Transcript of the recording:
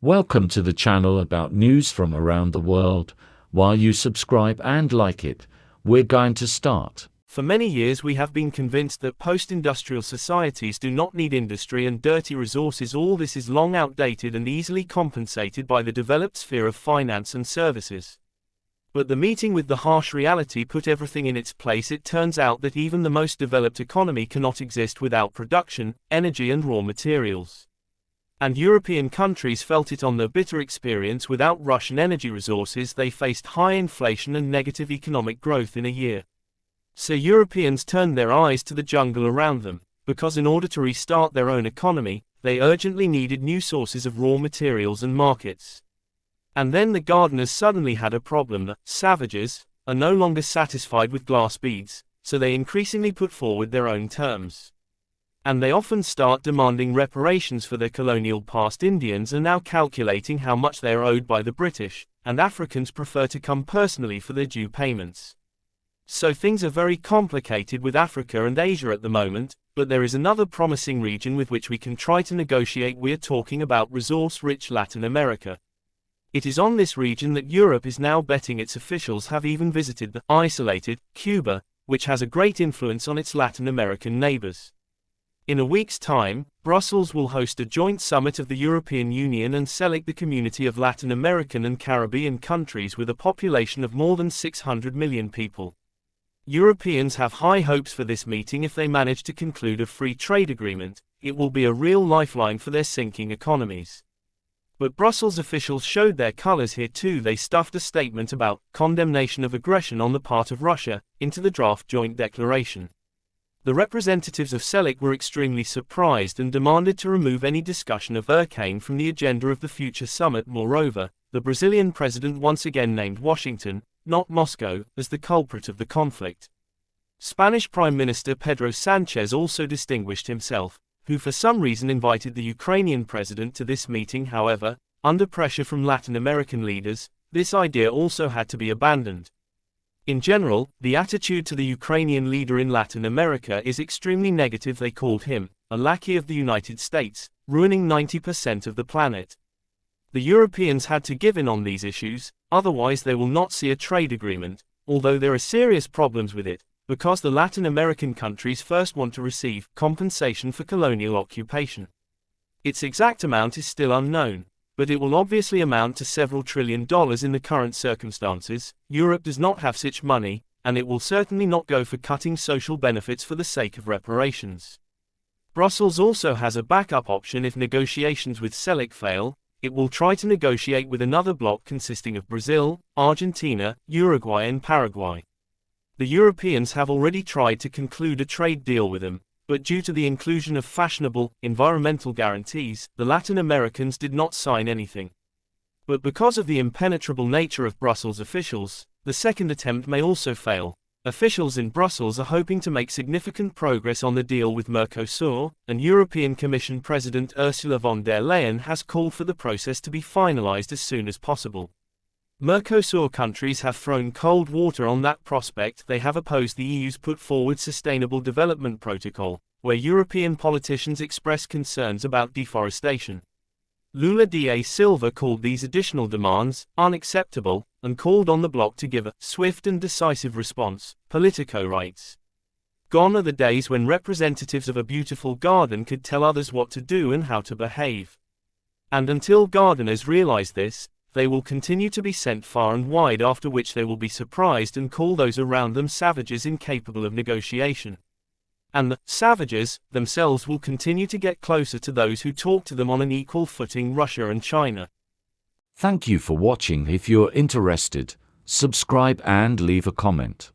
Welcome to the channel about news from around the world. While you subscribe and like it, we're going to start. For many years we have been convinced that post-industrial societies do not need industry and dirty resources. All this is long outdated and easily compensated by the developed sphere of finance and services. But the meeting with the harsh reality put everything in its place. It turns out that even the most developed economy cannot exist without production, energy and raw materials. And European countries felt it on their bitter experience. Without Russian energy resources they faced high inflation and negative economic growth in a year. So Europeans turned their eyes to the jungle around them, because in order to restart their own economy, they urgently needed new sources of raw materials and markets. And then the gardeners suddenly had a problem. The savages are no longer satisfied with glass beads, so they increasingly put forward their own terms. And they often start demanding reparations for their colonial past. Indians are now calculating how much they are owed by the British, and Africans prefer to come personally for their due payments. So things are very complicated with Africa and Asia at the moment, but there is another promising region with which we can try to negotiate. We're talking about resource-rich Latin America. It is on this region that Europe is now betting. Its officials have even visited the isolated Cuba, which has a great influence on its Latin American neighbors. In a week's time, Brussels will host a joint summit of the European Union and CELAC, the community of Latin American and Caribbean countries with a population of more than 600 million people. Europeans have high hopes for this meeting. If they manage to conclude a free trade agreement, it will be a real lifeline for their sinking economies. But Brussels officials showed their colors here too. They stuffed a statement about condemnation of aggression on the part of Russia into the draft joint declaration. The representatives of CELAC were extremely surprised and demanded to remove any discussion of hurricane from the agenda of the future summit. Moreover, the Brazilian president once again named Washington, not Moscow, as the culprit of the conflict. Spanish Prime Minister Pedro Sanchez also distinguished himself, who for some reason invited the Ukrainian president to this meeting. However, under pressure from Latin American leaders, this idea also had to be abandoned. In general, the attitude to the Ukrainian leader in Latin America is extremely negative. They called him a lackey of the United States, ruining 90% of the planet. The Europeans had to give in on these issues, otherwise they will not see a trade agreement, although there are serious problems with it, because the Latin American countries first want to receive compensation for colonial occupation. Its exact amount is still unknown, but it will obviously amount to several $1 trillion in the current circumstances. Europe does not have such money, and it will certainly not go for cutting social benefits for the sake of reparations. Brussels also has a backup option if negotiations with CELAC fail. It will try to negotiate with another bloc consisting of Brazil, Argentina, Uruguay and Paraguay. The Europeans have already tried to conclude a trade deal with them, but due to the inclusion of fashionable, environmental guarantees, the Latin Americans did not sign anything. But because of the impenetrable nature of Brussels officials, the second attempt may also fail. Officials in Brussels are hoping to make significant progress on the deal with Mercosur, and European Commission President Ursula von der Leyen has called for the process to be finalized as soon as possible. Mercosur countries have thrown cold water on that prospect. They have opposed the EU's put forward Sustainable Development Protocol, where European politicians express concerns about deforestation. Lula da Silva called these additional demands unacceptable, and called on the bloc to give a swift and decisive response. Politico writes, "Gone are the days when representatives of a beautiful garden could tell others what to do and how to behave. And until gardeners realize this, they will continue to be sent far and wide, after which they will be surprised and call those around them savages incapable of negotiation. And the savages themselves will continue to get closer to those who talk to them on an equal footing, Russia and China." Thank you for watching. If you're interested, subscribe and leave a comment.